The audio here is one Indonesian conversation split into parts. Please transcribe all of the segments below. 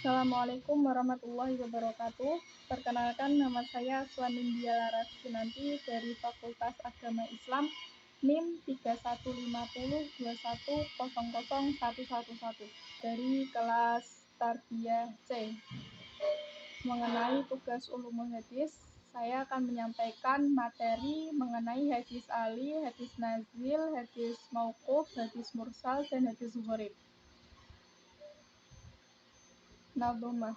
Assalamualaikum warahmatullahi wabarakatuh. Perkenalkan, nama saya Swanindya Laras Kinanti dari Fakultas Agama Islam NIM 3150210011 dari kelas Tarbiyah C. Mengenai tugas ulumul hadis, saya akan menyampaikan materi mengenai hadis ali, hadis nazil, hadis mauquf, hadis mursal, dan hadis gharib. Nadhumah.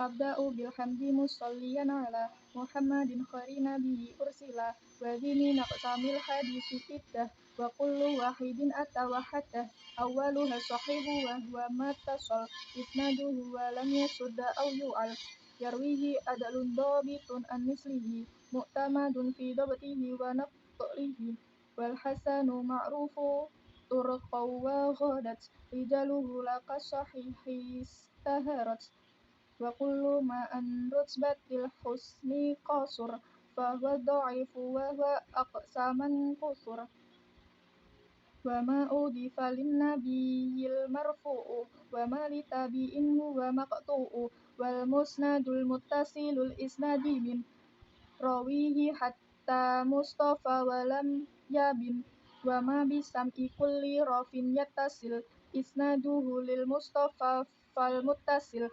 Abda'u bilhamdi musalliyan ala Muhammadin khairin nabiyyi ursila wa dhini naqsamil hadisi iddah wa kullu wahidin atawahhadah awwaluha sahibu wa huwa mattasal isnaduhu wa lam yasudda aw yu'al yarwihi adalun dhabitun an mislihi mu'tamadun fi dhabtihi wa naqlihi wal hasanu ma'rufu turqaw wa ghadat rijaluhu laka sahihi istaharat wa kullu ma an rutbatil husni qasur fa huwa dha'ifu wa huwa aqsaman qusur wa ma udifa lin nabiyil marfu'u wa ma li tabi'in huwa maqtu'u wal musnadul muttasilul isnadi min rawihi hatta mustafa wa lam yabin wa ma bisam'i kulli rafin yattasil isnaduhu lil mustafa fal muttasil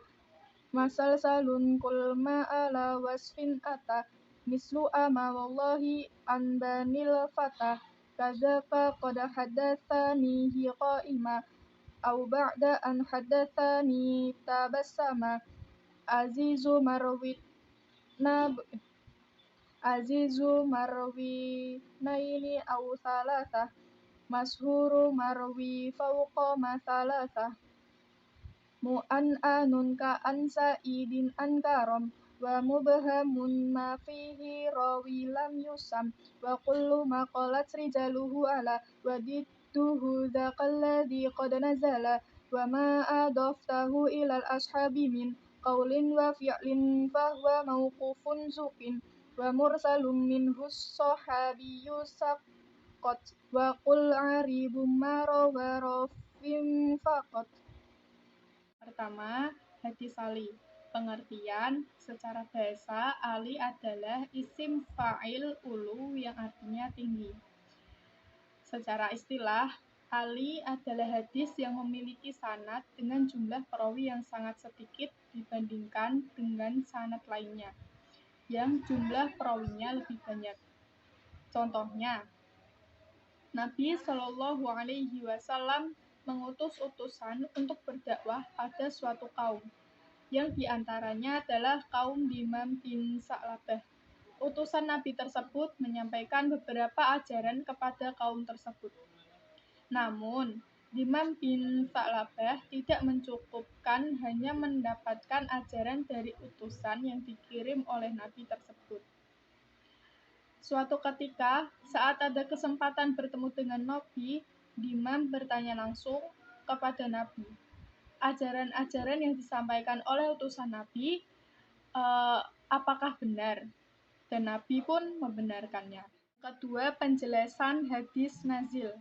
masalsalun kul ma'ala wasfin ata mislu ama wallahi an banil fata kadzaka qad haddatsanihi qa'ima au ba'da an haddatsani tabassama azizu marwi naini au salatah mashhuru marwi fawqa masalatah mu'an'anun ka'an sa'idin an karam wa mubhamun ma fihi rawi lam yusam wa kullu ma qalat rijaluhu ala wa didduhu dzaqalladzi qad nazala wa ma adaftahu ilal ashabi min qaulin wa fi'lin fahuwa mauqufun zuqin wa mursalun minhu sahabiyyu saqat wa qul aribum ma rawa rafim faqat. Pertama, hadis ali. Pengertian secara bahasa, ali adalah isim fa'il ulu yang artinya tinggi. Secara istilah, ali adalah hadis yang memiliki sanad dengan jumlah perawi yang sangat sedikit dibandingkan dengan sanad lainnya, yang jumlah perawinya lebih banyak. Contohnya, Nabi Shallallahu Alaihi Wasallam mengutus utusan untuk berdakwah pada suatu kaum, yang diantaranya adalah kaum Dimam bin Sa'labah. Utusan Nabi tersebut menyampaikan beberapa ajaran kepada kaum tersebut. Namun, Dimam bin Sa'labah tidak mencukupkan hanya mendapatkan ajaran dari utusan yang dikirim oleh Nabi tersebut. Suatu ketika, saat ada kesempatan bertemu dengan Nabi, Dimam bertanya langsung kepada Nabi, ajaran-ajaran yang disampaikan oleh utusan Nabi, apakah benar? Dan Nabi pun membenarkannya. Kedua, penjelasan hadis nazil.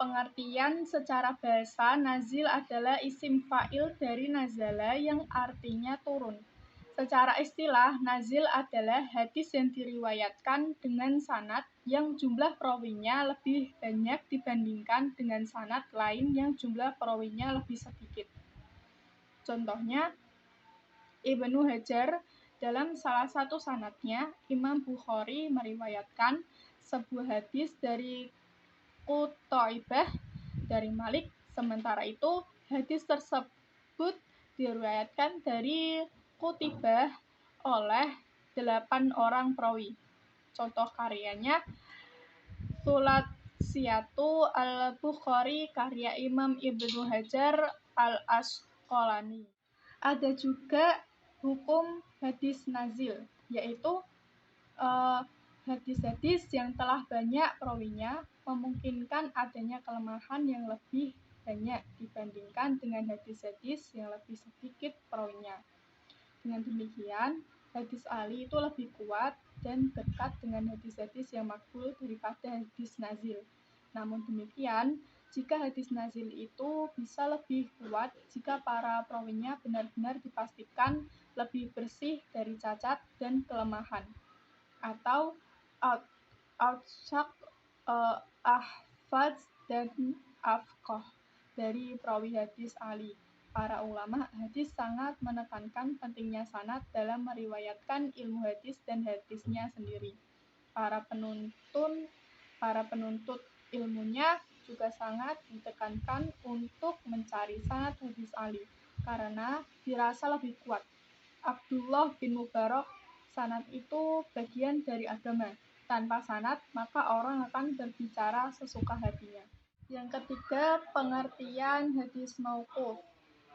Pengertian secara bahasa, nazil adalah isim fa'il dari nazala yang artinya turun. Secara istilah, nazil adalah hadis yang diriwayatkan dengan sanad yang jumlah perawinya lebih banyak dibandingkan dengan sanad lain yang jumlah perawinya lebih sedikit. Contohnya, Ibnu Hajar dalam salah satu sanadnya, Imam Bukhari meriwayatkan sebuah hadis dari Qutaibah dari Malik, sementara itu hadis tersebut diriwayatkan dari Qutaibah oleh 8 orang perawi. Contoh karyanya Thulatsiyatu al-Bukhari karya Imam Ibnu Hajar al-Asqalani. Ada juga hukum hadis nazil, yaitu hadis-hadis yang telah banyak perawinya memungkinkan adanya kelemahan yang lebih banyak dibandingkan dengan hadis-hadis yang lebih sedikit perawinya. Dengan demikian, hadis ali itu lebih kuat dan dekat dengan hadis-hadis yang makbul daripada hadis nazil. Namun demikian, jika hadis nazil itu bisa lebih kuat jika para perawinya benar-benar dipastikan lebih bersih dari cacat dan kelemahan, atau outshaq, ahfaz, dan afqah dari perawi hadis ahli. Para ulama hadis sangat menekankan pentingnya sanad dalam meriwayatkan ilmu hadis dan hadisnya sendiri. Para penuntut ilmunya juga sangat ditekankan untuk mencari sanad hadis ahli karena dirasa lebih kuat. Abdullah bin Mubarak, sanad itu bagian dari agama. Tanpa sanad, maka orang akan berbicara sesuka hatinya. Yang ketiga, pengertian hadis mauquf.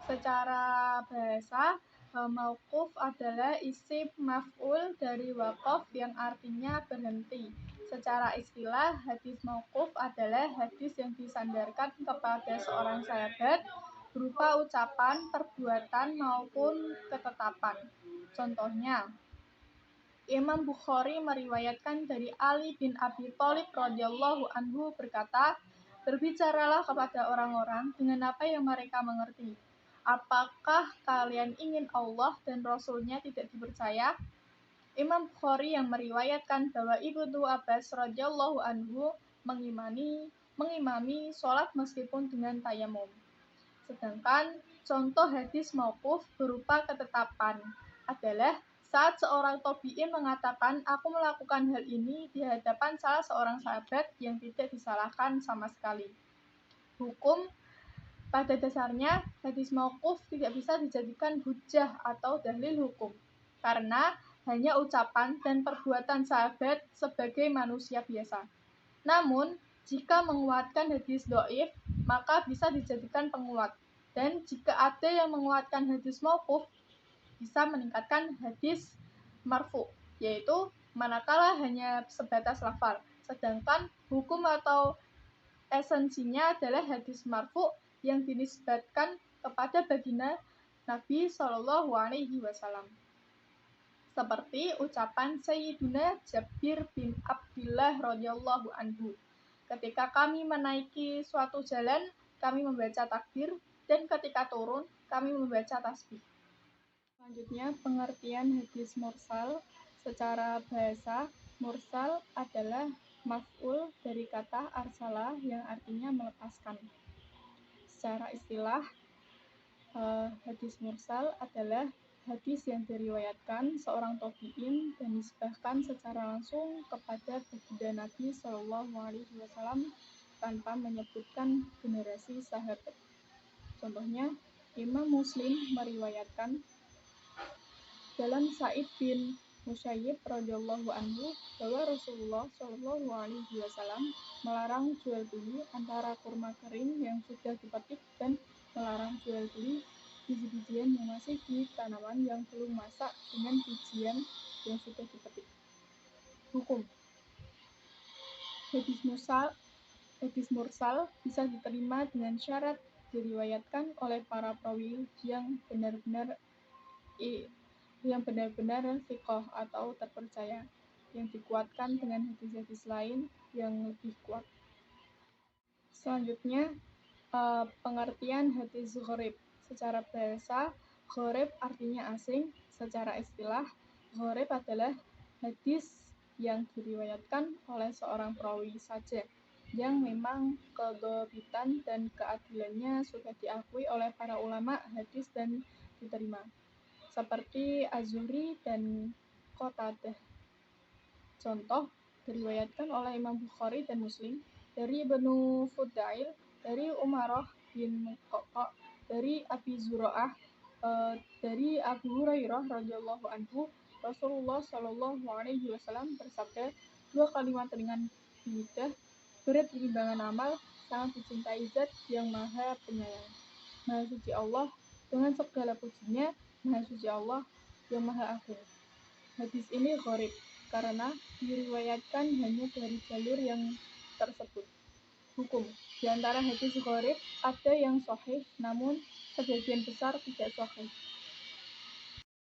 Secara bahasa, mauquf adalah isim maf'ul dari waqaf yang artinya berhenti. Secara istilah, hadis mauquf adalah hadis yang disandarkan kepada seorang sahabat berupa ucapan, perbuatan, maupun ketetapan. Contohnya, Imam Bukhari meriwayatkan dari Ali bin Abi Thalib radhiyallahu anhu berkata, "Berbicaralah kepada orang-orang dengan apa yang mereka mengerti. Apakah kalian ingin Allah dan Rasul-Nya tidak dipercaya?" Imam Bukhari yang meriwayatkan bahwa Ibnu Abbas radhiyallahu anhu mengimami sholat meskipun dengan tayamum. Sedangkan contoh hadis mauquf berupa ketetapan adalah saat seorang tabi'in mengatakan, "Aku melakukan hal ini di hadapan salah seorang sahabat yang tidak disalahkan sama sekali." Hukum pada dasarnya, hadis mauquf tidak bisa dijadikan hujjah atau dalil hukum, karena hanya ucapan dan perbuatan sahabat sebagai manusia biasa. Namun, jika menguatkan hadis dhaif, maka bisa dijadikan penguat. Dan jika ada yang menguatkan hadis mauquf, bisa meningkatkan hadis marfu, yaitu manakala hanya sebatas lafal. Sedangkan hukum atau esensinya adalah hadis marfu yang dinisbatkan kepada baginda Nabi Shallallahu Alaihi Wasallam. Seperti ucapan Sayyiduna Jabir bin Abdillah radhiyallahu anhu. Ketika kami menaiki suatu jalan, kami membaca takbir, dan ketika turun, kami membaca tasbih. Selanjutnya, pengertian hadis mursal. Secara bahasa, mursal adalah maf'ul dari kata arsala yang artinya melepaskan. Secara istilah, hadis mursal adalah hadis yang diriwayatkan seorang tabi'in dan disebutkan secara langsung kepada baginda Nabi Shallallahu Alaihi Wasallam tanpa menyebutkan generasi sahabat. Contohnya, Imam Muslim meriwayatkan dalam Sa'id bin Musayyib radhiyallahu anhu bahwa Rasulullah Shallallahu Alaihi Wasallam melarang jual beli antara kurma kering yang sudah dipetik dan melarang jual beli biji-bijian yang masih di tanaman yang belum masak dengan bijian yang sudah dipetik. Hukum hadis mursal bisa diterima dengan syarat diriwayatkan oleh para perawi yang benar-benar thiqah atau terpercaya, yang dikuatkan dengan hadis-hadis lain yang lebih kuat. Selanjutnya, pengertian hadis gharib. Secara bahasa, gharib artinya asing. Secara istilah, gharib adalah hadis yang diriwayatkan oleh seorang perawi saja, yang memang kedhabitan dan keadilannya sudah diakui oleh para ulama hadis dan diterima, seperti Az-Zuhri dan Qatadah. Contoh, diriwayatkan oleh Imam Bukhari dan Muslim dari Ibnu Fudail, dari Umarah bin Qaqa, dari Abi Zur'ah, dari Abu Hurairah radhiyallahu anhu, Rasulullah Shallallahu Alaihi Wasallam bersabda, "Dua kalimat ringan di lidah, berat di timbangan amal, sangat dicintai Zat yang Maha Penyayang. Maha suci Allah dengan segala pujinya, Maha suci Allah yang Maha Agung." Hadis ini gharib karena diriwayatkan hanya dari jalur yang tersebut. Hukum: di antara hadis gharib ada yang sahih, namun sebagian besar tidak sahih.